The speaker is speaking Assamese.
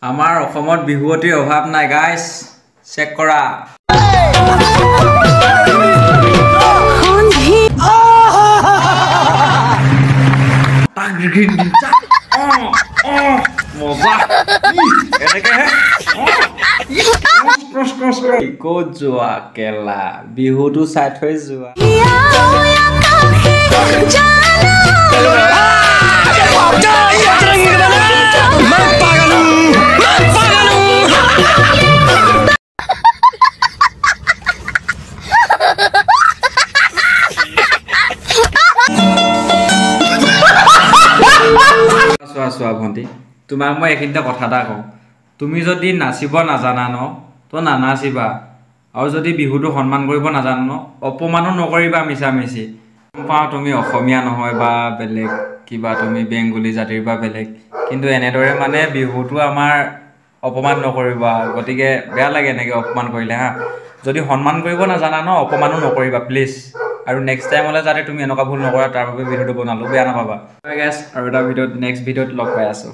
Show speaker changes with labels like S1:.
S1: আমাৰ অসমত বিহুৱতীৰ অভাৱ নাই গাইস চেক কৰা মজা এনেকে হে ক'ত যোৱা কেলা বিহুটো চাই থৈ যোৱা চোৱা ভণ্টি তোমাক মই এইখিনিতে কথা এটা কওঁ তুমি যদি নাচিব নাজানা ন তো নানাচিবা আৰু যদি বিহুটো সন্মান কৰিব নাজানো ন অপমানো নকৰিবা মিছামিছি পাওঁ তুমি অসমীয়া নহয় বা বেলেগ কিবা তুমি বেংগলী জাতিৰ বা বেলেগ কিন্তু এনেদৰে মানে বিহুটো আমাৰ অপমান নকৰিবা গতিকে বেয়া লাগে এনেকৈ অপমান কৰিলে হা যদি সন্মান কৰিব নাজানা ন অপমানো নকৰিবা প্লিজ আৰু নেক্সট টাইমলৈ যাতে তুমি এনেকুৱা ভুল নকৰা তাৰ বাবে ভিডিঅ'টো বনালোঁ বেয়া নাপাবা গাইছ আৰু এটা ভিডিঅ'ত নেক্সট ভিডিঅ'ত লগ পাই আছোঁ